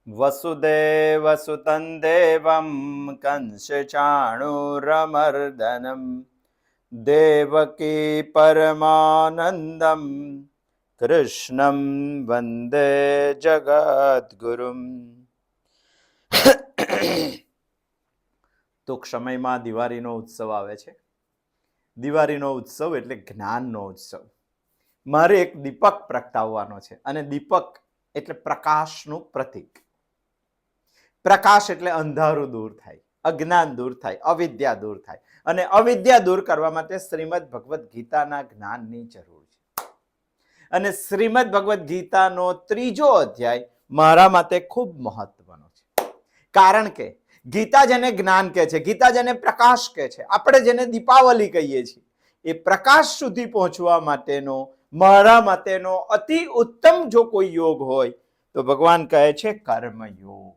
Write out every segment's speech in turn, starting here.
વસુદેવસુતં દેવં કંસચાણૂરમર્દનમ દેવકી પરમાનંદમ કૃષ્ણમ વંદે જગદ્ગુરુમ. ટૂંક સમયમાં દિવાળીનો ઉત્સવ આવે છે. દિવાળીનો ઉત્સવ એટલે જ્ઞાનનો ઉત્સવ. મારે એક દીપક પ્રગટાવવાનો છે અને દીપક એટલે પ્રકાશનું પ્રતીક. પ્રકાશ એટલે અંધારું દૂર થાય, અજ્ઞાન દૂર થાય, અવિદ્યા દૂર થાય. અને અવિદ્યા દૂર કરવા માટે શ્રીમદ ભગવદ્ ગીતાના જ્ઞાનની જરૂર છે. અને શ્રીમદ ભગવદ્ ગીતાનો 3જો અધ્યાય મારા માટે ખૂબ મહત્વનો છે. કારણ કે ગીતા જેને જ્ઞાન કહે છે, ગીતા જેને પ્રકાશ કહે છે, આપણે જેને દીપાવલી કહીએ છીએ, એ પ્રકાશ સુધી પહોંચવા માટેનો મારા માટેનો અતિ ઉત્તમ જો કોઈ યોગ હોય તો ભગવાન કહે છે કર્મયોગ.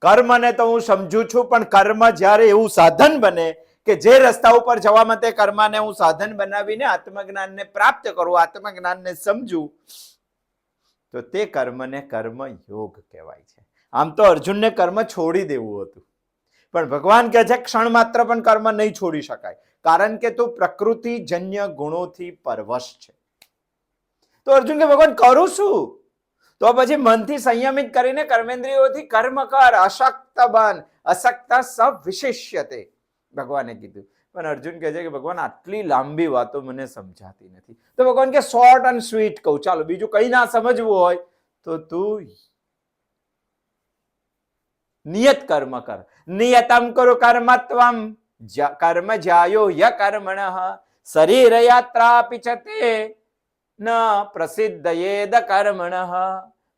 કર્મને તો હું સમજુ છું, પણ કર્મ જ્યારે એવું સાધન બને કે જે રસ્તા ઉપર જવા માટે કર્મને હું સાધન બનાવીને આત્મજ્ઞાનને પ્રાપ્ત કરું, આત્મજ્ઞાનને સમજું, તો તે કર્મને કર્મયોગ કહેવાય છે. આમ તો અર્જુનને કર્મ છોડી દેવું હતું, પણ ભગવાન કહે છે ક્ષણ માત્ર પણ કર્મ નહીં છોડી શકાય, કારણ કે તું પ્રકૃતિજન્ય ગુણોથી પરવશ છે. તો અર્જુન કે ભગવાન કરું શું? તો પછી મનથી સંયમિત કરીને કર્મેન્દ્રિયોથી કર્મ કર, અશક્ત બન, અશક્ત સવિશિષ્યતે ભગવાને કીધું. પણ અર્જુન કહે છે કે ભગવાન આટલી લાંબી વાતો મને સમજાતી નથી. તો ભગવાન કે શોર્ટ એન્ડ સ્વીટ કહું, ચાલો બીજું કઈ ના સમજવું હોય તો તું નિયત કર્મ કર. નિયતમ કુરુ કર્મત્વમ કર્મ જ્યાયો ય કર્મણઃ શરીર યાત્રાપિ ચ તે ન પ્રસિદ્ધયેદ કર્મણઃ.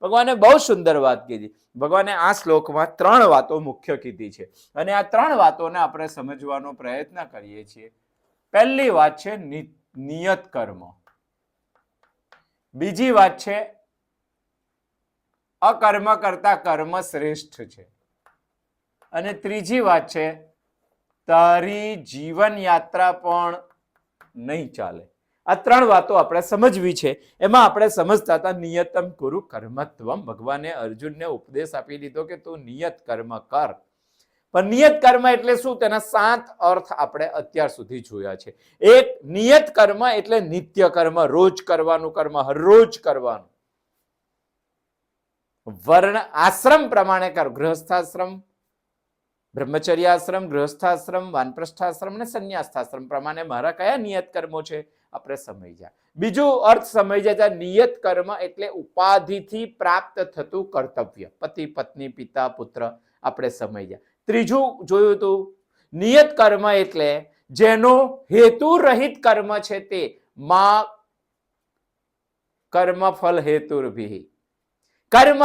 ભગવાને બહુ સુંદર વાત કીધી. ભગવાને આ શ્લોકમાં 3 વાતો મુખ્ય કીધી છે અને આ 3 વાતોને આપણે સમજવાનો પ્રયત્ન કરીએ છીએ. પહેલી વાત છે નિયત કર્મ. બીજી વાત છે અકર્મ કરતા કર્મ શ્રેષ્ઠ છે. અને ત્રીજી વાત છે તારી જીવન યાત્રા પણ નહીં ચાલે. આ 3 વાતો આપણે સમજવી છે. એમાં આપણે સમજતા હતા નિયતમ કુરુ કર્મત્વમ. ભગવાને અર્જુનને ઉપદેશ આપી દીધો કે તું નિયત કર્મ કર. પણ નિયત કર્મ એટલે શું? તેના 7 અર્થ આપણે અત્યાર સુધી જોયા છે. એક, નિયત કર્મ એટલે નિત્ય કર્મ, રોજ કરવાનું કર્મ, હરરોજ કરવાનું. વર્ણ આશ્રમ પ્રમાણે કર. ગૃહસ્થાશ્રમ, બ્રહ્મચર્યાશ્રમ, ગૃહસ્થાશ્રમ, વાનપ્રસ્થાશ્રમ અને સંન્યાસ્તાશ્રમ પ્રમાણે મારા કયા નિયત કર્મો છે આપણે સમજ્યા. બીજું અર્થ સમજ્યા, નિયત કર્મ એટલે ઉપાધિથી પ્રાપ્ત થતું કર્તવ્ય, પતિ પત્ની પિતા પુત્ર, આપણે સમજ્યા. ત્રીજું જોયું હતું નિયત કર્મ એટલે જેનો હેતુ રહિત કર્મ છે તે મા કર્મ ફલ હેતુર્ભિ. કર્મ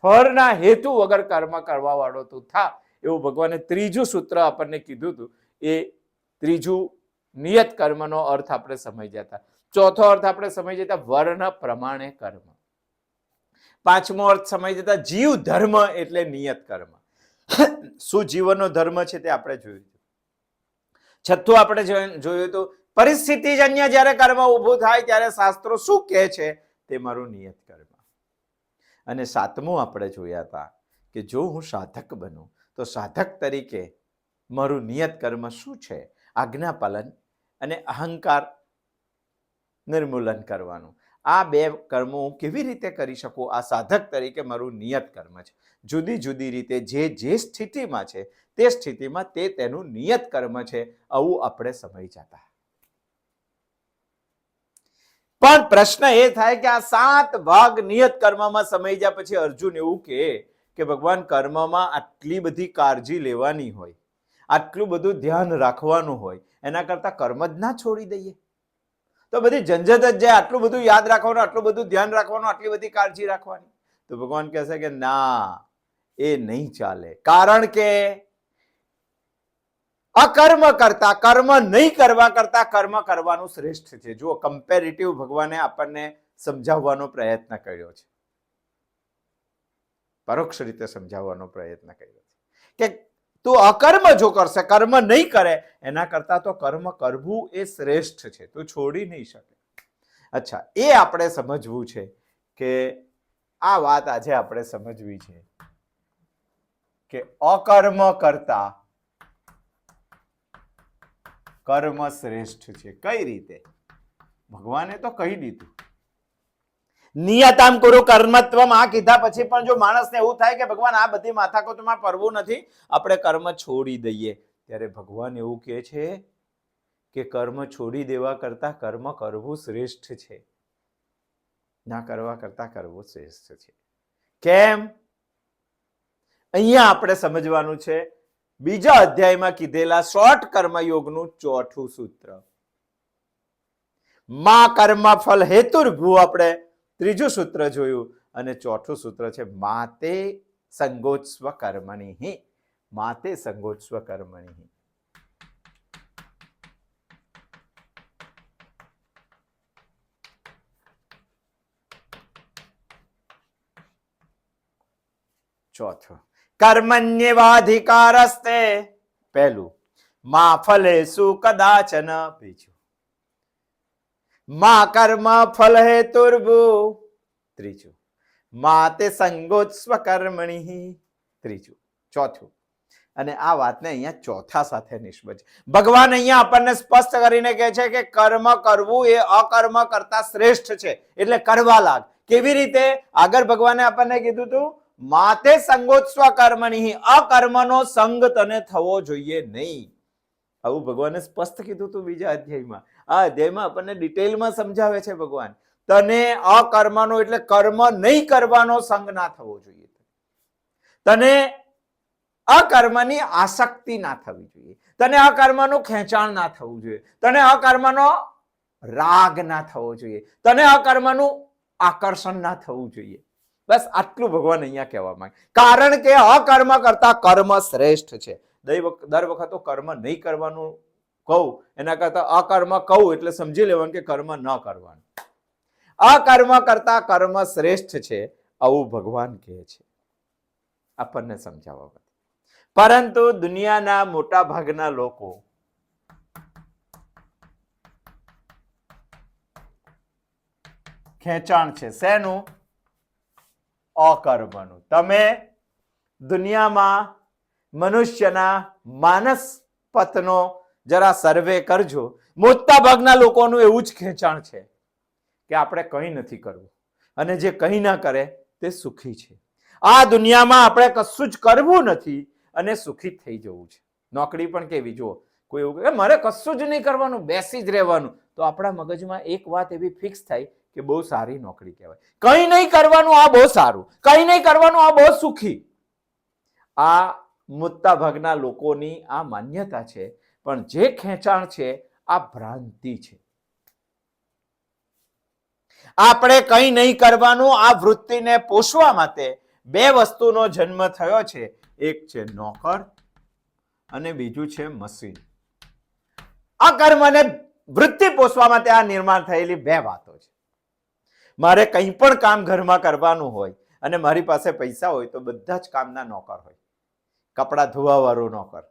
ફળના હેતુ વગર કર્મ કરવા વાળો તું થા, એવું ભગવાને ત્રીજું સૂત્ર આપણને કીધું હતું. એ ત્રીજું નિયત કર્મનો અર્થ આપણે સમજ્યા હતા. ચોથો અર્થ આપણે સમજ્યા હતા વર્ણ પ્રમાણે કર્મ. પાંચમો અર્થ સમજ્યા હતા જીવ ધર્મ એટલે નિયત કર્મ. શું જીવનનો ધર્મ છે તે આપણે જોયું. છઠ્ઠું આપણે જોયું હતું પરિસ્થિતિજન્ય જ્યારે કર્મ ઊભું થાય ત્યારે શાસ્ત્રો શું કહે છે તે મારું નિયત કર્મ. અને સાતમું આપણે જોયા હતા કે જો હું સાધક બનું તો સાધક તરીકે મારું નિયત કર્મ શું છે? આજ્ઞા પાલન અને અહંકાર નિર્મૂલન કરવાનું. આ 2 કર્મો હું કેવી રીતે કરી શકું? આ સાધક તરીકે મારું નિયત કર્મ છે. જુદી જુદી રીતે જે સ્થિતિમાં છે તે સ્થિતિમાં તે તેનું નિયત કર્મ છે. આવું આપણે સમજ્યા હતા. પણ પ્રશ્ન એ થાય કે આ 7 ભાગ નિયત કર્મમાં સમજ્યા પછી અર્જુન એવું કે ભગવાન કર્મમાં આટલી બધી કાળજી લેવાની હોય, આટલું બધું ધ્યાન રાખવાનું હોય, એના કરતા કર્મ જ ના છોડી દઈએ તો બધી ઝંઝટ જ જાય. આટલું બધું યાદ રાખવાનું, આટલું બધું ધ્યાન રાખવાનું, આટલી બધી કાળજી રાખવાની. તો ભગવાન કહેશે કે ના, એ નહીં ચાલે. કારણ કે અકર્મ કરતા, કર્મ નહીં કરવા કરતા કર્મ કરવાનું શ્રેષ્ઠ છે. જો કમ્પેરેટિવ ભગવાને આપણને સમજાવવાનો પ્રયત્ન કર્યો છે, પરોક્ષ રીતે સમજાવવાનો પ્રયત્ન કર્યો છે કે તું અકર્મ જો કરશે, કર્મ નહીં કરે, એના કરતા તો કર્મ કરવું એ શ્રેષ્ઠ છે. તું છોડી નહીં શકે. અચ્છા, એ આપણે સમજવું છે કે આ વાત આજે આપણે સમજવી છે કે અકર્મ કરતા કર્મ શ્રેષ્ઠ છે. કઈ રીતે? ભગવાને તો કહી દીધું, નિયતામ કુરુ કર્મત્વમ. આ કીધા પછી પણ જો માણસને એવું થાય કે ભગવાન આ બધી માથાકૂટમાં પડવું નથી, આપણે કર્મ છોડી દઈએ, ત્યારે ભગવાન એવું કહે છે કે કર્મ છોડી દેવા કરતા કર્મ કરવું શ્રેષ્ઠ છે, ના કરવા કરતા કરવું શ્રેષ્ઠ છે. કેમ? અહીંયા આપણે સમજવાનું છે બીજા અધ્યાયમાં કીધેલા શોર્ટ કર્મયોગનું ચોથું સૂત્ર. માં કર્મ ફલ હેતુર્ભૂ આપણે ત્રીજું સૂત્ર જોયું, અને ચોથું સૂત્ર છે માતે સંગોત્સ્વ કર્મણિ. માતે સંગોત્સ્વ કર્મણિ. ચોથું કર્મણ્યેવાધિકારસ્તે, પહેલું મા ફલેષુ કદાચન, બીજું મા કર્મ ફલ હેતુર્ભૂ, ત્રીજું માતે સંગોત્સ્વ કર્મણિ, ત્રીજું. ચોથું, અને આ વાતને અહીંયા ચોથા સાથે નિષ્પજ ભગવાન અહીંયા આપણને સ્પષ્ટ કરીને કહે છે કે કર્મ કરવું એ અકર્મ કરતા શ્રેષ્ઠ છે, એટલે કરવા લાગ. કેવી રીતે? આગળ ભગવાને આપણને કીધું હતું માતે સંગોત્સ્વ કર્મણિ, અકર્મનો સંગ તને થવો જોઈએ નહીં. આવું ભગવાને સ્પષ્ટ કીધું હતું બીજા અધ્યાયમાં. આ અધ્યાયમાં આપણને ડિટેલમાં સમજાવે છે ભગવાન, તને અકર્મનો એટલે કર્મ નહીં કરવાનો સંગ ના થવો જોઈએ, તને અકર્મની આસક્તિ ના થવી જોઈએ, તને અકર્મનું ખેંચાણ ના થવું જોઈએ, તને અકર્મનો રાગ ના થવો જોઈએ, તને અકર્મનું આકર્ષણ ના થવું જોઈએ. બસ આટલું ભગવાન અહીંયા કહેવા માંગે. કારણ કે અકર્મ કરતા કર્મ શ્રેષ્ઠ છે. દર વખત કર્મ નહીં કરવાનું કહું એના કરતા અકર્મ કહું એટલે સમજી લેવાનું કે કર્મ ન કરવાનું. અકર્મ કરતા કર્મ શ્રેષ્ઠ છે, આવું ભગવાન કહે છે આપણને સમજાવવા. પરંતુ દુનિયાના મોટા ભાગના લોકો ખેંચાણ છે શેનું? અકર્મનું. તમે દુનિયામાં મનુષ્યના માનસ પથનો જરા સર્વે કરજો, મોટા ભાગના લોકોનું એવું જ ખેંચાણ છે કે આપણે કંઈ નથી કરવું, અને જે કંઈ ના કરે તે સુખી છે. આ દુનિયામાં આપણે કશું જ કરવું નથી અને સુખી થઈ જવું છે. નોકરી પણ કેવી, જુઓ, કોઈ એવું કહે મારે કશું જ નહીં કરવાનું, બેસી જ રહેવાનું, તો આપણા મગજમાં એક વાત એવી ફિક્સ થાય કે બહુ સારી નોકરી કહેવાય. કંઈ નહીં કરવાનું આ બહુ સારું, કંઈ નહીં કરવાનું આ બહુ સુખી. આ મોટા ભાગના લોકોની આ માન્યતા છે, પણ જે ખેંચાણ છે આ ભ્રાંતિ છે. આપણે કંઈ નહીં કરવાનું આ વૃત્તિને પોષવા માટે બે વસ્તુનો જન્મ થયો છે. એક છે નોકર અને બીજું છે મશીન. આ કર્મને વૃત્તિ પોષવા માટે આ નિર્માણ થયેલી બે વાતો છે. મારે કંઈ પણ કામ ઘરમાં કરવાનું હોય અને મારી પાસે પૈસા હોય તો બધા જ કામના નોકર હોય. કપડાં ધોવા વાળો નોકર,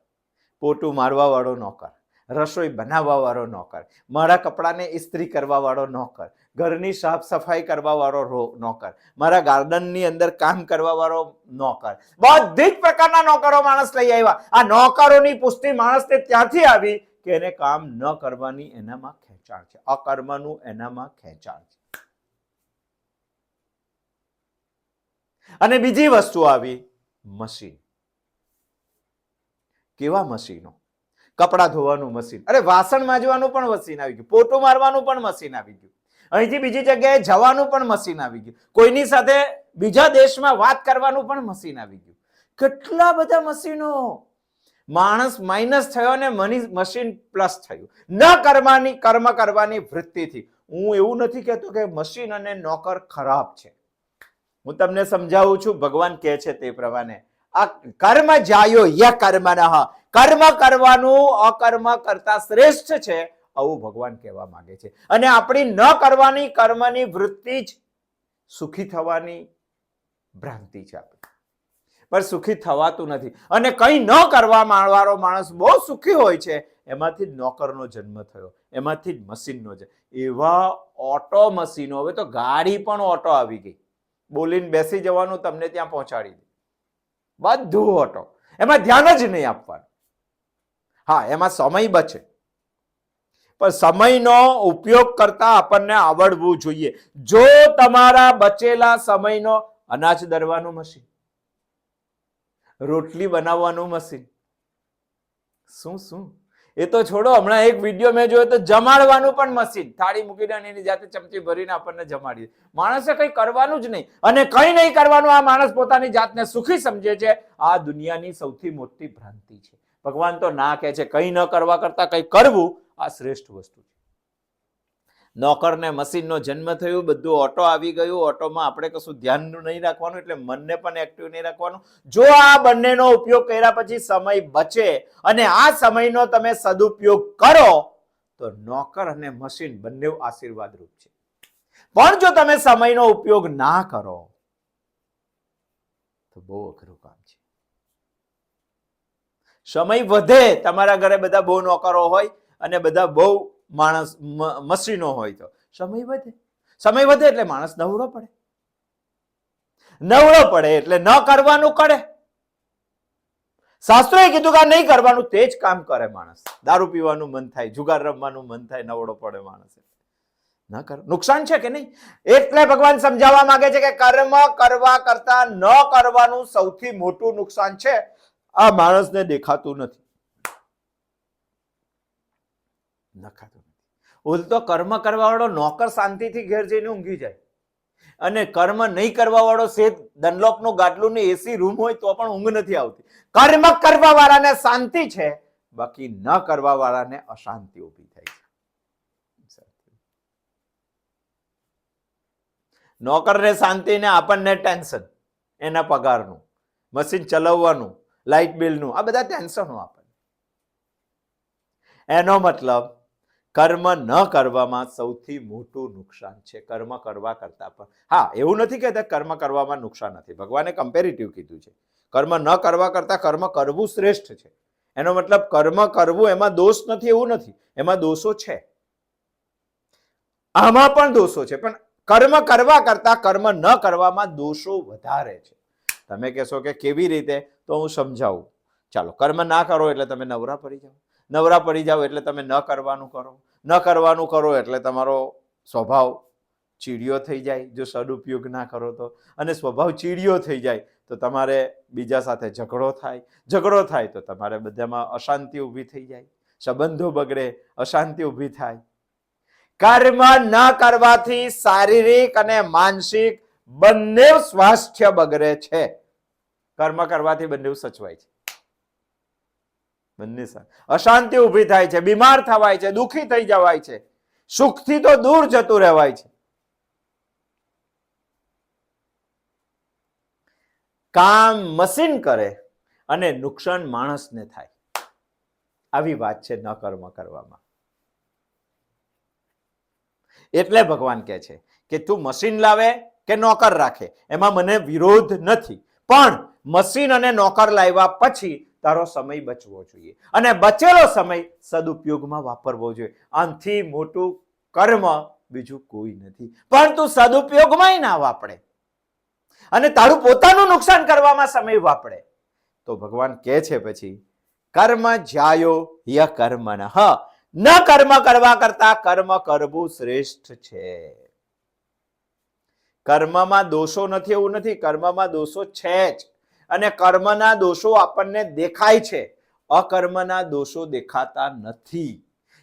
પોતું મારવા વાળો નોકર, રસોઈ બનાવવા વાળો નોકર, મારા કપડાને ઇસ્ત્રી કરવા વાળો નોકર, ઘરની સાફ સફાઈ કરવા વાળો નોકર, મારા ગાર્ડનની અંદર કામ કરવા વાળો નોકર, બધી જ પ્રકારના નોકરો માણસ લઈ આવ્યા. આ નોકરોની પુષ્ટિ માણસને ત્યાંથી આવી કે એને કામ ન કરવાની એનામાં ખેંચાણ છે, અકર્મનું એનામાં ખેંચાણ છે. અને બીજી વસ્તુ આવી મશીન. કેવા મશીનો? કપડા ધોવાનું મશીન, અરે વાસણ માંજવાનું પણ મશીન આવી ગયું, પોતું મારવાનું પણ મશીન આવી ગયું, અહીંથી બીજી જગ્યાએ જવાનું પણ મશીન આવી ગયું, કોઈની સાથે બીજા દેશમાં વાત કરવાનું પણ મશીન આવી ગયું. કેટલા બધા મશીનો! માણસ માઇનસ થયો ને મશીન પ્લસ થયું. ન કર્મ કરવાની વૃત્તિથી. હું એવું નથી કહેતો કે મશીન અને નોકર ખરાબ છે, હું તમને સમજાવું છું. ભગવાન કહે છે તે પ્રમાણે આ કર્મ જાયો ય કર્મનઃ, કર્મ કરવાનું અકર્મ કરતા શ્રેષ્ઠ છે, આવું ભગવાન કહેવા માંગે છે. અને આપણી ન કરવાની કર્મની વૃત્તિ જ સુખી થવાની ભ્રાંતિ છે. પણ સુખી થવાતું નથી. અને કંઈ ન કરવા વાળો માણસ બહુ સુખી હોય છે. એમાંથી જ નોકરનો જન્મ થયો, એમાંથી જ મશીનનો જન્મ. એવા ઓટો મશીનો, હવે તો ગાડી પણ ઓટો આવી ગઈ, બોલીને બેસી જવાનું, તમને ત્યાં પહોંચાડી દે, બધું ઓટો. એમાં ધ્યાન જ નહીં આપવાનું. હા, એમાં સમય બચે, પણ સમયનો ઉપયોગ કરતા આપણને આવડવું જોઈએ. જો તમારા બચેલા સમયનો અનાજ દરવાનું મશીન, રોટલી બનાવવાનું મશીન, શું એ તો છોડો. હમણાં એક વિડીયો મેં જોયો તો જમાડવાનું પણ મશીન, થાળી મૂકીને એની જાતે ચમચી ભરીને આપણને જમાડી. માણસે કંઈ કરવાનું જ નહીં, અને કંઈ નહીં કરવાનું. આ માણસ પોતાની જાતને સુખી સમજે છે. આ દુનિયાની સૌથી મોટી ભ્રાંતિ છે. ભગવાન તો ના કહે છે કંઈ ન કરવા કરતા કંઈ કરવું આ શ્રેષ્ઠ વસ્તુ છે. નોકરને મશીનનો જન્મ થયું, બધું ઓટો આવી ગયું. ઓટોમાં આપણે કશું ધ્યાન નહીં રાખવાનું, એટલે મનને પણ એક્ટિવ નહીં રાખવાનું. જો આ બંનેનો ઉપયોગ કર્યા પછી સમય બચે અને આ સમયનો તમે સદુપયોગ કરો તો નોકર અને મશીન બંને આશીર્વાદ રૂપ છે. પણ જો તમે સમયનો ઉપયોગ ના કરો તો બહુ અઘરું કામ છે. સમય વધે, તમારા ઘરે બધા બહુ નોકરો હોય અને બધા બહુ માણસ મશીનો હોય તો સમય વધે. સમય વધે એટલે માણસ નવરો પડે, નવરો પડે એટલે ન કરવાનું કરે. શાસ્ત્રોએ કીધું કે નહીં કરવાનું, તે જ કામ કરે માણસ. દારૂ પીવાનું મન થાય, જુગાર રમવાનું મન થાય, નવરો પડે માણસ. ન કર, નુકસાન છે કે નહીં? એટલે ભગવાન સમજાવવા માંગે છે કે કર્મ કરવા કરતા ન કરવાનું સૌથી મોટું નુકસાન છે. આ માણસને દેખાતું નથી, નખાતું નથી. ઉલટો કર્મ કરવા વાળો નોકર શાંતિથી ઘેર જઈને ઊંઘી જાય, અને કર્મ નહીં કરવા વાળો શેઠ ડનલોપનું ગાડલું ને એસી રૂમ હોય તો પણ ઊંઘ નથી આવતી. કર્મ કરવા વાળાને શાંતિ છે, બાકી ન કરવા વાળાને અશાંતિ ઊભી થાય છે. નોકરને શાંતિ ને આપણને ટેન્શન, એના પગારનું, મશીન ચલાવવાનું, લાઇટ બિલનું, આ બધા ટેન્શનો આપણને. એનો મતલબ કર્મ ન કરવામાં સૌથી મોટું નુકસાન છે કર્મ કરવા કરતા. પણ હા, એવું નથી કહેતા કર્મ કરવામાં નુકસાન નથી. ભગવાને કમ્પેરેટિવ કીધું છે. કર્મ ન કરવા કરતા કર્મ કરવું શ્રેષ્ઠ છે. એનો મતલબ કર્મ કરવું એમાં દોષ નથી એવું નથી, એમાં દોષો છે, આમાં પણ દોષો છે. પણ કર્મ કરવા કરતા કર્મ ન કરવામાં દોષો વધારે છે. તમે કહેશો કે કેવી રીતે? તો હું સમજાવું. ચાલો, કર્મ ના કરો એટલે તમે નવરા પડી જાઓ, નવરા પડી જાઓ એટલે તમે ન કરવાનું કરો, ન કરવાનું કરો એટલે તમારો સ્વભાવ ચીડિયો થઈ જાય જો સદુપયોગ ના કરો તો. અને સ્વભાવ ચીડિયો થઈ જાય તો તમારે બીજા સાથે ઝઘડો થાય, ઝઘડો થાય તો તમારે બધામાં અશાંતિ ઊભી થઈ જાય, સંબંધો બગડે, અશાંતિ ઊભી થાય. કર્મ ન કરવાથી શારીરિક અને માનસિક બંને સ્વાસ્થ્ય બગડે છે. કર્મ કરવાથી બંને સચવાય છે, બંને અશાંતિ ઊભી થાય છે, બીમાર થવાય છે, દુઃખી થઈ જવાય છે, સુખથી તો દૂર જતું રહેવાય છે. કામ મશીન કરે અને નુકસાન માણસને થાય, આવી વાત છે ન કર્મ કરવામાં. એટલે ભગવાન કહે છે કે તું મશીન લાવે કે નોકર રાખે એમાં મને વિરોધ નથી, પણ મશીન અને નોકર લાવ્યા પછી તારો સમય બચવો જોઈએ અને બચેલો સમય સદુપયોગમાં વાપરવો જોઈએ. આનાથી મોટું કર્મ બીજું કોઈ નથી. પણ તું સદુપયોગમાં ના વાપરે અને તારું પોતાનું નુકસાન કરવામાં સમય વાપરે તો ભગવાન કહે છે પછી કર્મ જ્યાયો ય કર્મનઃ, ન કર્મ કરવા કરતા કર્મ કરવું શ્રેષ્ઠ છે. કર્મમાં દોષો નથી એવું નથી, કર્મમાં દોષો છે જ, અને કર્મના દોષો આપણને દેખાય છે, અકર્મના દોષો દેખાતા નથી.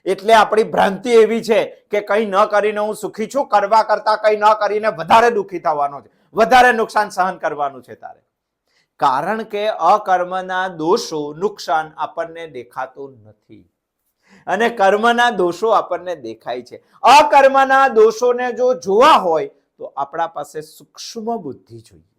એટલે આપણી ભ્રાંતિ એવી છે કે કંઈ ન કરીને હું સુખી છું, કરવા કરતા કંઈ ન કરીને વધારે દુઃખી થવાનો છે, વધારે નુકસાન સહન કરવાનું છે તારે. કારણ કે અકર્મના દોષો, નુકસાન આપણને દેખાતું નથી અને કર્મના દોષો આપણને દેખાય છે. અકર્મના દોષોને જો જોવા હોય તો આપણા પાસે સૂક્ષ્મ બુદ્ધિ જોઈએ,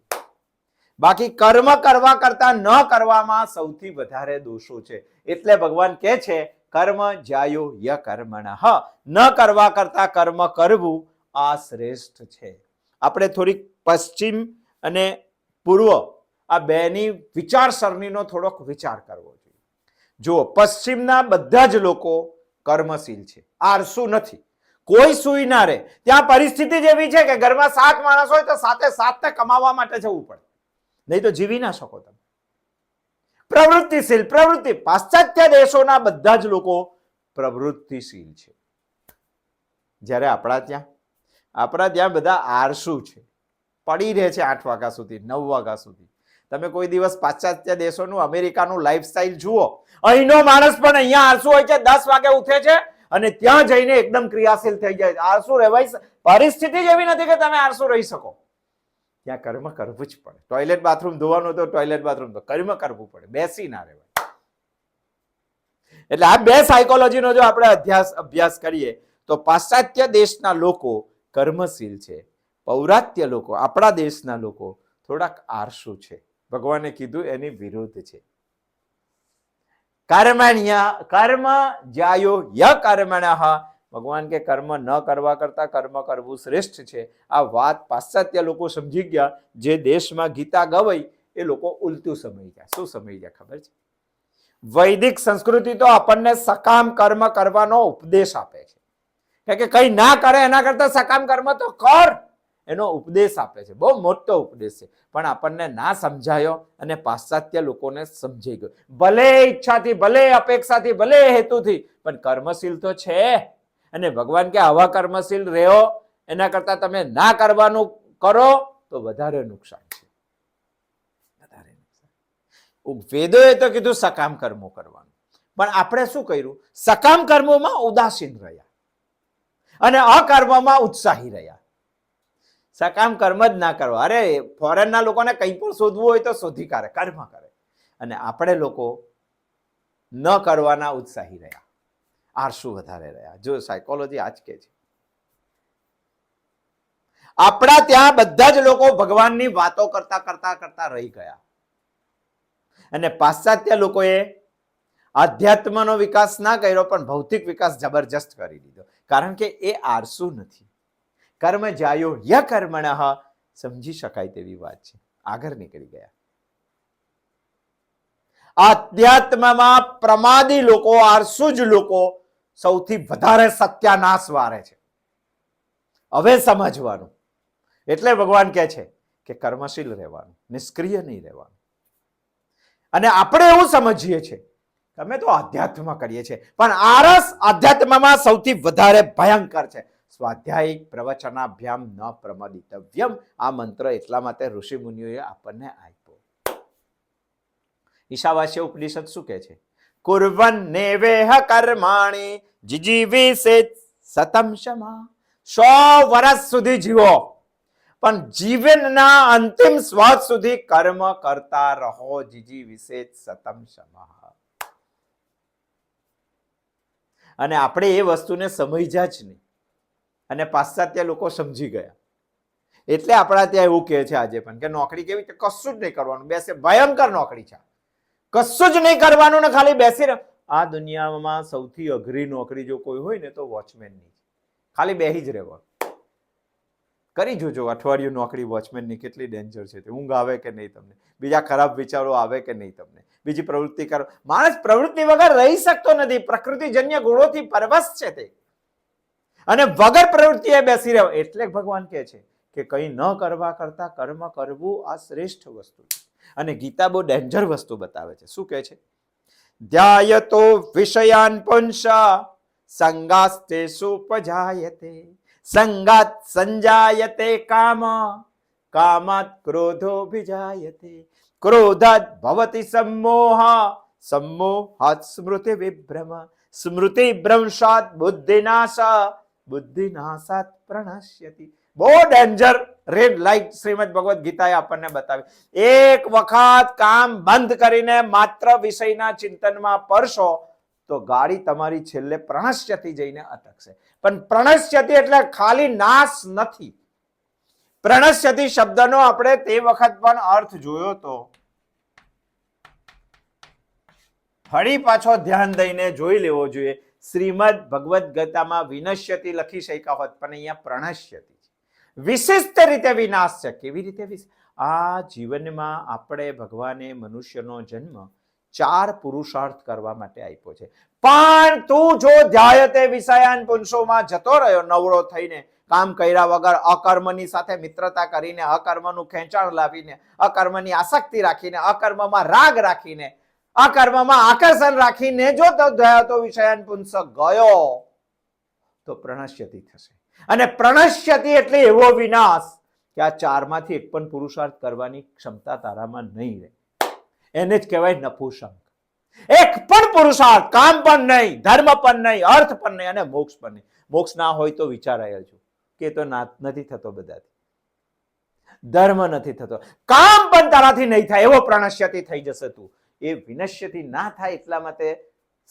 બાકી કર્મ કરવા કરતા ન કરવામાં સૌથી વધારે દોષો છે. એટલે ભગવાન કહે છે કર્મ જ્યાયો ય કર્મણઃ, ન કરવા કરતા કર્મ કરવું આ શ્રેષ્ઠ છે. આપણે થોડીક પશ્ચિમ અને પૂર્વ આ બેની વિચારસરણીનો થોડોક વિચાર કરવો જોઈએ. જો પશ્ચિમના બધા જ લોકો કર્મશીલ છે, આળસુ નથી, કોઈ સુઈ ના રહે. ત્યાં પરિસ્થિતિ જ એવી છે કે ઘરમાં 7 માણસ હોય તો 7 કમાવા માટે જવું પડે, નહીં તો જીવી ના શકો તમે. પ્રવૃત્તિશીલ, પ્રવૃત્તિ. પાશ્ચાત્ય દેશોના બધા જ લોકો પ્રવૃત્તિશીલ છે. જ્યારે આપણા ત્યાં બધા આળસુ છે, પડી રહે છે 8 વાગ્યા સુધી, 9 વાગ્યા સુધી. તમે કોઈ દિવસ પાશ્ચાત્ય દેશોનું, અમેરિકાનું લાઈફસ્ટાઈલ જુઓ. અહીંનો માણસ પણ અહીંયા આળસુ હોય છે, 10 વાગે ઉઠે છે અને ત્યાં જઈને એકદમ ક્રિયાશીલ થઈ જાય. આળસુ રહેવાય, પરિસ્થિતિ જ એવી નથી કે તમે આળસુ રહી શકો. ત્યાં કર્મ કરવું જ પડે. ટોયલેટ બાથરૂમ ધોવાનું તો ટોયલેટ બાથરૂમ તો કર્મ કરવું પડે, બેસી ના રહેવાય. એટલે આ બે સાયકોલોજીનો જો આપણે અભ્યાસ કરીએ તો પાશ્ચાત્ય દેશના લોકો કર્મશીલ છે, પૌરાત્ય લોકો, આપણા દેશના લોકો થોડાક આળસુ છે. ભગવાને કીધું એની વિરુદ્ધ છે. કર્મ જ્યાયો ય કર્મણઃ. ભગવાન કે કર્મ ન કરવા કરતા કર્મ કરવું શ્રેષ્ઠ છે. આ વાત પાશ્ચાત્ય લોકો સમજી ગયા. જે દેશમાં ગીતા ગવાઈ એ લોકો ઉલટું સમજી ગયા. શું સમજી ગયા ખબર છે? વૈદિક સંસ્કૃતિ તો આપણને સકામ કર્મ કરવાનો ઉપદેશ આપે છે કે કઈ ના કરે એના કરતા સકામ કર્મ તો કર, એનો ઉપદેશ આપે છે. બહુ મોટો ઉપદેશ છે, પણ આપણને ના સમજાયો અને પાશ્ચાત્ય લોકોને સમજાઈ ગયો. ભલે ઈચ્છાથી, ભલે અપેક્ષાથી, ભલે હેતુથી, પણ કર્મશીલ તો છે. અને ભગવાન કે આવા કર્મશીલ રહ્યો એના કરતા તમે ના કરવાનું કરો તો વધારે નુકસાન છે. વેદોએ તો કીધું સકામ કર્મો કરવાનું, પણ આપણે શું કર્યું? સકામ કર્મોમાં ઉદાસીન રહ્યા અને અકર્મમાં ઉત્સાહી રહ્યા. સકામ કર્મ જ ના કરવા. અરે ફોરેનના લોકોને કંઈ પણ શોધવું હોય તો શોધી કાઢે, કર્મ કરે. અને આપણે લોકો ન કરવાના ઉત્સાહી રહ્યા, આળસુ વધારે રહ્યા. જો સાયકોલોજી આજ કે છે. આપણા ત્યાં બધા જ લોકો ભગવાનની વાતો કરતા કરતા કરતા રહી ગયા. અને પાશ્ચાત્ય લોકોએ આધ્યાત્મનો વિકાસ ના કર્યો, પણ ભૌતિક વિકાસ જબરજસ્ત કરી દીધો. કારણ કે એ આળસુ નથી. કર્મ જાયો ય કર્મણઃ સમજી શકાય તેવી વાત છે. આગળ નીકળી ગયા. આધ્યાત્મમાં પ્રમાદી લોકો, આળસુ જ લોકો સૌથી વધારે સત્યાનાશ વારે છે. હવે સમજવાનું. એટલે ભગવાન કહે છે કે કર્મશીલ રહેવાનું, નિષ્ક્રિય નહીં રહેવાનું. અને આપણે એવું સમજીએ છીએ અમે તો અધ્યાત્મ કરીએ છીએ, પણ આળસ અધ્યાત્મમાં સૌથી વધારે ભયંકર છે. સ્વાધ્યાયિક પ્રવચનાભ્યામ ન પ્રમદિતવ્યમ. આ મંત્ર એટલા માટે ઋષિ મુનિઓએ આપણને આપ્યો. ઈશાવાસ્ય ઉપનિષદ શું કહે છે? કુર્વન નેવેહ કર્માણિ જીજીવિષેત સતમ શમા. 100 વર્ષ સુધી જીવો, પણ જીવનના અંતિમ શ્વાસ સુધી કર્મ કરતા રહો. જીજીવિષેત સતમ શમા. અને આપણે એ વસ્તુને સમજ્યા જ નહીં, અને પાશ્ચાત્ય લોકો સમજી ગયા. એટલે આપણા ત્યાં એવું કહે છે આજે પણ કે નોકરી કેવી કે કશું જ નહીં કરવાનું, બેસે. ભયંકર નોકરી છે, કશું જ નહીં કરવાનું ને ખાલી બેસી રહે. આ દુનિયામાં સૌથી અઘરી નોકરી જો કોઈ હોય ને તો વોચમેનની. ખાલી બેસી જ રહેવાનું. કરી જોજો અઠવાડિયું નોકરી વોચમેનની, કેટલી ડેન્જર છે. ઊંઘ આવે કે નહીં તમને? બીજા ખરાબ વિચારો આવે કે નહીં તમને? બીજી પ્રવૃત્તિ કરો. માણસ પ્રવૃત્તિ વગર રહી શકતો નથી. પ્રકૃતિજન્ય ગુણોથી પરવશ છે તે, અને વગર પ્રવૃત્તિએ બેસી રહ્યો. એટલે ભગવાન કહે છે કે કંઈ ન કરવા કરતા કર્મ કરવું આ શ્રેષ્ઠ વસ્તુ છે. અને ગીતા બહુ ડેન્જર વસ્તુ બતાવે છે. શું કહે છે? ધ્યાયતો વિષયાન પુંસા સંગાસ્તે સુપજાયતે સંગાત સંજાયતે કામ કામાત ક્રોધો વિજાયતે ક્રોધાત ભવતિ सम्मोह सम्मोहात् स्मृति विभ्रम स्मृति भ्रंशात् बुद्धिनाश बुद्धिनाशात् प्रणश्यति. બહુ danger red light Shrimad Bhagavad ગીતાએ આપણને બતાવી. એક વખત કામ બંધ કરીને માત્ર વિષયના ચિંતનમાં પડશો તો ગાડી તમારી છેલ્લે પ્રણશ્યતિ જઈને અટકશે. પણ પ્રણશ્યતિ એટલે ખાલી નાશ નથી. પ્રણશ્યતિ શબ્દનો આપણે તે વખત પણ અર્થ જોયો તો ફરી પાછો ધ્યાન દઈને જોઈ લેવો જોઈએ. શ્રીમદ ભગવદ ગીતામાં વિનશ્યતિ લખી શક્યા હોત, પણ અહીંયા પ્રણશ્યતિ. વિશિષ્ટ રીતે વિનાશ છે. કેવી રીતે? આ જીવનમાં આપણે ભગવાને મનુષ્યનો જન્મ 4 પુરુષાર્થ કરવા માટે આપ્યો છે. પણ તું જો ધ્યાયતે વિષયાન પુંસોમાં જતો રહ્યો નવરો થઈને, કામ કર્યા વગર અકર્મની સાથે મિત્રતા કરીને, અકર્મનું ખેંચાણ લાવીને, અકર્મની આસક્તિ રાખીને, અકર્મમાં રાગ રાખીને, અકર્મમાં આકર્ષણ રાખીને જો ધ્યાયતો વિષયાન પુંસ ગયો તો પ્રણશ્યતિ થશે. અને પ્રણશ્યતિ એટલે એવો વિનાશ કે આ 4 માંથી એક પણ પુરુષાર્થ કરવાની ક્ષમતા તારામાં નહીં રહે. એને જ કહેવાય નપુંસક. એક પણ પુરુષાર્થ, કામ પણ નહીં, ધર્મ પણ નહીં, અર્થ પણ નહીં અને મોક્ષ પણ નહીં. મોક્ષ ના હોય તો વિચારાય છું કે તો નથી થતો બધાથી, ધર્મ નથી થતો, કામ પણ તારાથી નહીં થાય એવો પ્રણશ્યતિ થઈ જશે તું. એ વિનશ્યતિ ના થાય એટલા માટે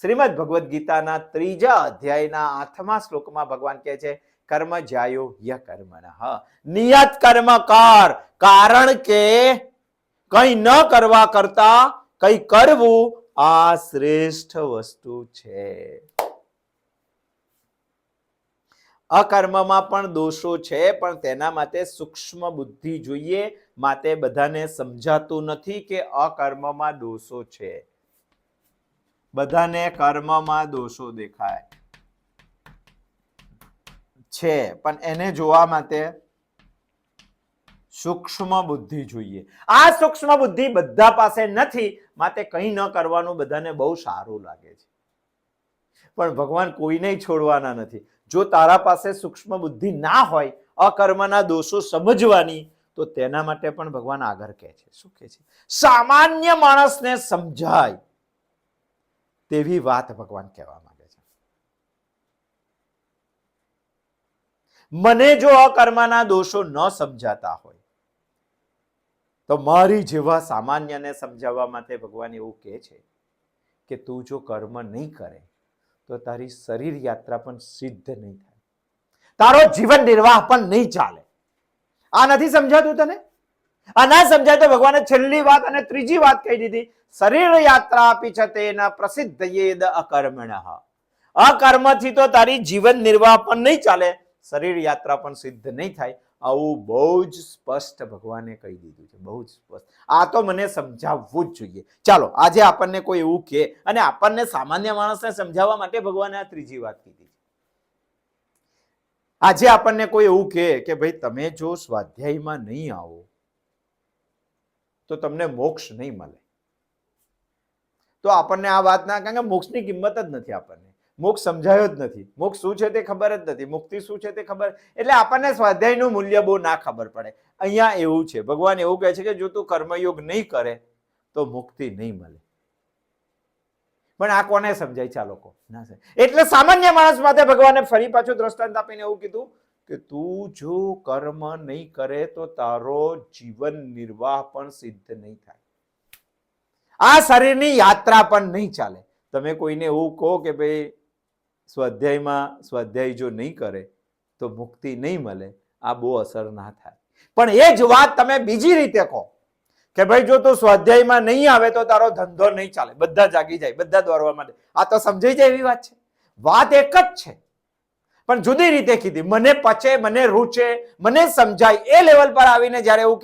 શ્રીમદ ભગવદ્ ગીતાના 3જા અધ્યાયના 8મા શ્લોકમાં ભગવાન કહે છે કર્મ જ્યાયો ય કર્મણઃ, નિયત કર્મ કર. કારણ કે કઈ ન કરવા કરતા કઈ કરવું આ શ્રેષ્ઠ વસ્તુ છે. અકર્મમાં પણ દોષો છે, પણ તેના માટે સૂક્ષ્મ બુદ્ધિ જોઈએ. માટે બધાને સમજાતું નથી કે અકર્મમાં દોષો છે. બધાને કર્મમાં દોષો દેખાય છે, પણ એને જોવા માટે સૂક્ષ્મ બુદ્ધિ જોઈએ. આ સૂક્ષ્મ બુદ્ધિ બધા પાસે નથી, માટે કંઈ ન કરવાનું બધાને બહુ સારું લાગે છે. પણ ભગવાન કોઈને છોડવાના નથી. જો તારા પાસે સૂક્ષ્મ બુદ્ધિ ના હોય અકર્મના દોષો સમજવાની, તો તેના માટે પણ ભગવાન આગળ કહે છે. શું કહે છે? સામાન્ય માણસને સમજાય તેવી વાત ભગવાન કહેવા માંગે છે. મને જો અકર્મના દોષો ન સમજાતા હોય તો મારી જેવા સામાન્યને સમજાવવા માટે ભગવાન એવું કહે છે કે તું જો કર્મ નહીં કરે તો તારી શરીર યાત્રા પણ સિદ્ધ નહીં થાય, તારો જીવન નિર્વાહ પણ નહીં ચાલે. આ નથી સમજાતું તને? આ ના સમજાય તો ભગવાને છેલ્લી વાત અને 3જી વાત કહી દીધી, શરીર યાત્રા પિચતેન પ્રસિદ્ધયેદ અકર્મણઃ. અકર્મથી તો તારી જીવન નિર્વાહ પણ નહીં ચાલે, શરીર યાત્રા પણ સિદ્ધ નહીં થાય. આવું બહુ જ સ્પષ્ટ ભગવાને કહી દીધું છે, બહુ જ સ્પષ્ટ. આ તો મને સમજાવવું જ જોઈએ. ચાલો, આજે આપણને કોઈ એવું કહે અને આપણને સામાન્ય માણસને સમજાવવા માટે ભગવાને આ 3જી વાત કીધી. આજે આપણને કોઈ એવું કહે કે ભાઈ તમે જો સ્વાધ્યાયમાં નહીં આવો તો તમને મોક્ષ નહીં મળે, તો આપણને આ વાત ના, કારણ કે મોક્ષની કિંમત જ નથી. આપણને મોક્ષ સમજાયો જ નથી. મોક્ષ શું છે તે ખબર જ નથી, મુક્તિ શું છે તે ખબર, એટલે આપણને સ્વાધ્યાયનું મૂલ્ય બહુ ના ખબર પડે. અહીંયા એવું છે, ભગવાન એવું કહે છે કે જો તું કર્મયોગ નહીં કરે તો મુક્તિ નહીં મળે. પણ આ કોને સમજાય? ચાલો કો ના સમજાય. એટલે સામાન્ય માણસ માટે ભગવાને ફરી પાછું દ્રષ્ટાંત આપીને એવું કીધું કે તું જો કર્મ નહીં કરે તો તારો જીવન નિર્વાહ પણ સિદ્ધ નહીં થાય, આ શરીરની યાત્રા પણ નહીં ચાલે. તમે કોઈને એવું કહો કે ભાઈ સ્વાધ્યાય જો નહીં કરે તો મુક્તિ નહીં મળે, આ બહુ અસર ના થાય. પણ એ જ વાત તમે બીજી રીતે કહો કે ભાઈ જો તું સ્વાધ્યાયમાં નહીં આવે તો તારો ધંધો નહીં ચાલે, બધા જાગી જાય, બધા દોરવા માટે. આ તો સમજાઈ જાય એવી વાત છે. વાત એક જ છે, પણ જુદી રીતે કીધી. મને પચે, મને રૂચે, મને સમજાય એ લેવલ પર આવીને જયારે એવું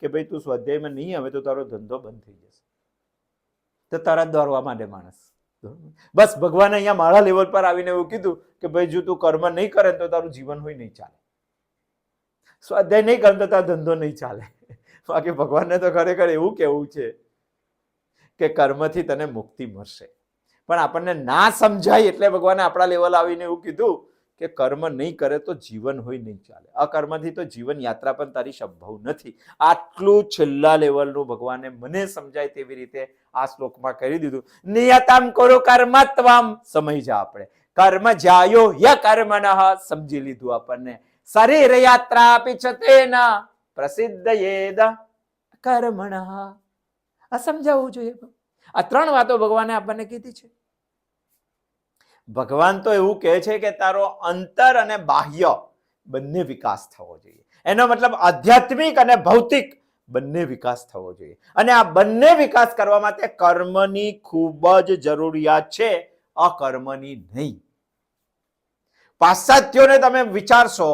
કે ભાઈ તું સ્વાધ્યાયમાં નહીં આવે તો તારો ધંધો બંધ થઈ જશે, તો તરત દોરવા માંડે માણસ. બસ ભગવાને અહીંયા મારા લેવલ પર આવીને એવું કીધું કે ભાઈ જો તું કર્મ નહીં કરે તો તારું જીવન હોય નહીં ચાલે, સ્વાધ્યાય નહીં કરે તો તારો ધંધો નહીં ચાલે. બાકી ભગવાનને તો ખરેખર એવું કેવું છે કે કર્મથી તને મુક્તિ મળશે. પણ આપણને ના સમજાય એટલે ભગવાને આપણા લેવલ આવીને એવું કીધું કે કર્મ નહીં કરે તો જીવન હોય નહીં ચાલે, અકર્મથી તો જીવન યાત્રા પણ તારી સંભવ નથી. આટલું છેલ્લા લેવલનું ભગવાને મને સમજાય તેવી રીતે આ શ્લોકમાં કરી દીધું. નિયતમ કરો કર્મત્વમ સમજી જા. આપણે કર્મ જ્યાયો ય કર્મણઃ સમજી લીધું. આપણને શરીર યાત્રા પિચતેન પ્રસિદ્ધયેદ કર્મણઃ આ સમજાવવું જોઈએ. આ 3 વાતો ભગવાને આપણને કીધી છે. ભગવાન તો એવું કહે છે કે તારો અંતર અને બાહ્ય બંને વિકાસ થવો જોઈએ. એનો મતલબ આધ્યાત્મિક અને ભૌતિક બંને વિકાસ થવો જોઈએ. અને આ બંને વિકાસ કરવા માટે કર્મની ખૂબ જ જરૂરિયાત છે, અકર્મની નહીં. પાશ્ચાત્યોને તમે વિચારશો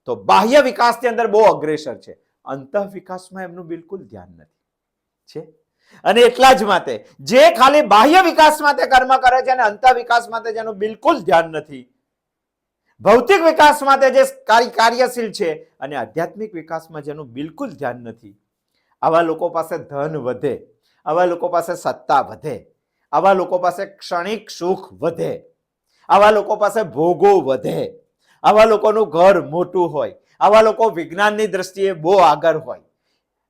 તો બાહ્ય વિકાસની અંદર બહુ અગ્રેસર છે, અંતઃ વિકાસમાં એમનું બિલકુલ ધ્યાન નથી છે. અને એટલા જ માટે જે ખાલી બાહ્ય વિકાસ માટે કર્મ કરે છે અને અંતઃ વિકાસ માટે જેનું બિલકુલ ધ્યાન નથી, ભૌતિક વિકાસ માટે જે કાર્યશીલ છે અને આધ્યાત્મિક વિકાસમાં જેનું બિલકુલ ધ્યાન નથી, આવા લોકો પાસે ધન વધે, આવા લોકો પાસે સત્તા વધે, આવા લોકો પાસે ક્ષણિક સુખ વધે, આવા લોકો પાસે ભોગો વધે, આવા લોકોનું ઘર મોટું હોય, આવા લોકો વિજ્ઞાનની દ્રષ્ટિએ બહુ આગળ હોય,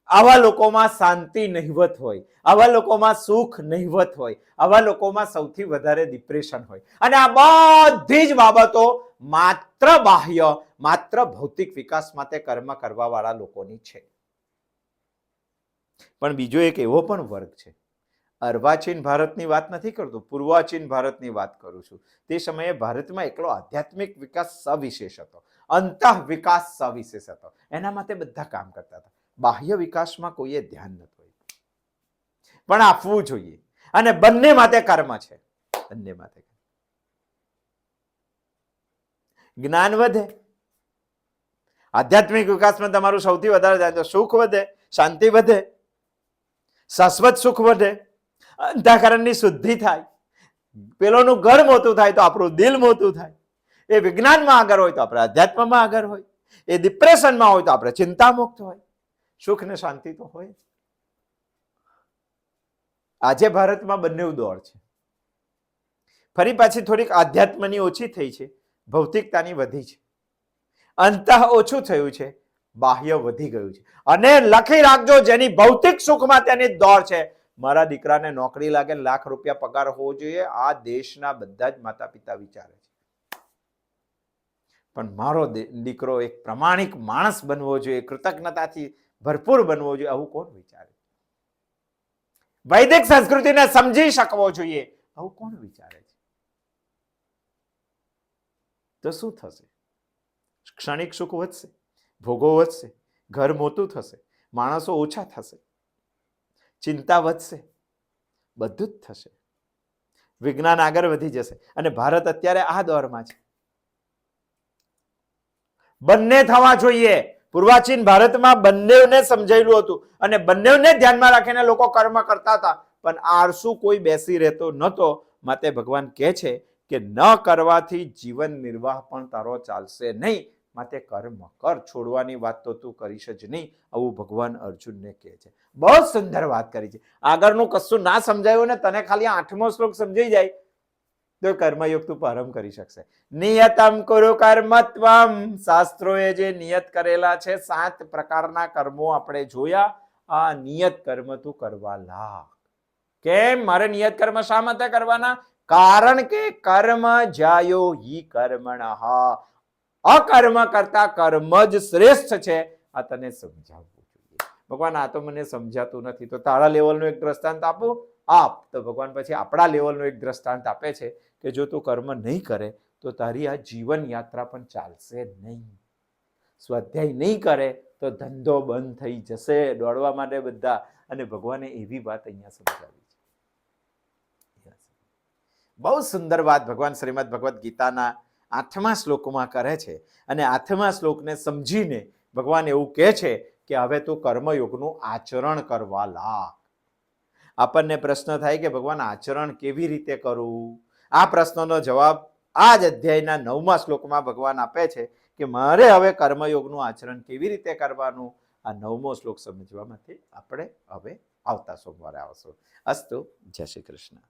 આવા લોકોમાં શાંતિ નહિવત હોય, આવા લોકોમાં સુખ નહિવત હોય, આવા લોકોમાં સૌથી વધારે ડિપ્રેશન હોય. અને આ બધી જ બાબતો માત્ર બાહ્ય, માત્ર ભૌતિક વિકાસ માટે કર્મ કરવા વાળા લોકોની છે. પણ બીજો એક એવો પણ વર્ગ છે, અર્વાચીન ભારતની વાત નથી કરતો, પૂર્વાચીન ભારતની વાત કરું છું. તે સમયે ભારતમાં એકલો આધ્યાત્મિક વિકાસ સવિશેષ હતો, અંતઃ વિકાસ સવિશેષ હતો. એના માટે બધા કામ કરતા હતા. બાહ્ય વિકાસમાં કોઈએ ધ્યાન નથી હોય. પણ આપવું જોઈએ. અને બંને માટે કર્મ છે. બંને માટે જ્ઞાન વધે, આધ્યાત્મિક વિકાસમાં તમારું સૌથી વધારે થાય તો સુખ વધે, શાંતિ વધે, શાશ્વત સુખ વધે, અંતઃકરણની શુદ્ધિ થાય, પેલોનું ઘર મોટું થાય તો આપણું દિલ મોટું થાય. એ વિજ્ઞાનમાં આગળ હોય તો આપણે અધ્યાત્મમાં આગળ હોય, એ ડિપ્રેશનમાં હોય તો આપણે ચિંતા મુક્ત હોય, સુખ ને શાંતિ તો હોય. આજે ભારતમાં બંને દોર છે. ફરી પાછી થોડીક આધ્યાત્મની ઓછી થઈ છે, ભૌતિકતાની વધી છે, અંતઃ ઓછું થયું છે, બાહ્ય વધી ગયું છે. અને લખી રાખજો, જેની ભૌતિક સુખમાં તેની દોર છે, મારા દીકરાને નોકરી લાગે, લાખ રૂપિયા પગાર હોવો જોઈએ, આ દેશના બધા જ માતા પિતા વિચારે છે. પણ મારો દીકરો એક પ્રામાણિક માણસ બનવો જોઈએ, કૃતજ્ઞતાથી ભરપૂર બનવો જોઈએ, આવું કોણ વિચારે? વૈદિક સંસ્કૃતિને સમજી શકવો જોઈએ, આવું કોણ વિચારે છે? તો શું થશે? ક્ષણિક સુખ વધશે, ભોગો વધશે, ઘર મોટું થશે, માણસો ઓછા થશે, ચિંતા વધશે, બધું જ થશે. વિજ્ઞાન આગળ વધી જશે. અને ભારત અત્યારે આ દોરમાં છે. બંને થવા જોઈએ. પૂર્વાચીન ભારતમાં બંનેને સમજાયેલું હતું અને બંનેને ધ્યાનમાં રાખીને લોકો કર્મ કરતા હતા. પણ આળસુ કોઈ બેસી રહેતો નહોતો. માટે ભગવાન કહે છે કે ન કરવાથી જીવન નિર્વાહ પણ તારો ચાલશે નહીં. માટે કર્મ કર, છોડવાની વાત તો તું કરીશ જ નહીં, આવું ભગવાન અર્જુનને કહે છે. બહુ સુંદર વાત કરી છે. આગળનું કશું ના સમજાયું ને તને ખાલી 8મો શ્લોક સમજાઈ જાય તો કર્મયોગ તું પ્રારંભ કરી શકશે. નિયતમ કુરુ કર્મત્વમ, શાસ્ત્રોએ જે નિયત કરેલા છે 7 પ્રકારના કર્મો આપણે જોયા. આ નિયત કર્મ તું કરવા લાગ. કેમ? મારે નિયત કર્મ શા માટે કરવાના? કારણ કે કર્મ જાયો હિ કર્મણઃ, અકર્મ કરતા કર્મ જ શ્રેષ્ઠ છે. આ તને સમજાવવું જોઈએ. ભગવાન આ તો મને સમજાતું નથી, તો તારા લેવલનું એક દ્રષ્ટાંત આપું? આપ. તો ભગવાન પછી આપણા લેવલનું એક દ્રષ્ટાંત આપે છે કે જો તું કર્મ નહીં કરે તો તારી આ જીવન યાત્રા પણ ચાલશે નહીં. સ્વાધ્યાય નહીં કરે તો ધંધો બંધ થઈ જશે, દોડવા માટે બધા. અને ભગવાને એવી વાત અહીંયા સમજાવી છે. બહુ સુંદર વાત ભગવાન શ્રીમદ ભગવદ્ ગીતાના 8મા શ્લોકમાં કરે છે. અને 8મા શ્લોકને સમજીને ભગવાન એવું કહે છે કે હવે તું કર્મયોગનું આચરણ કરવા લાગ. આપણને પ્રશ્ન થાય કે ભગવાન આચરણ કેવી રીતે કરવું? આ પ્રશ્નનો જવાબ આ જ અધ્યાયના 9મા શ્લોકમાં ભગવાન આપે છે કે મારે હવે કર્મયોગનું આચરણ કેવી રીતે કરવાનું. આ 9મો શ્લોક સમજવા માટે આપણે હવે આવતા સોમવારે આવશું. અસ્તુ. જય શ્રી કૃષ્ણ.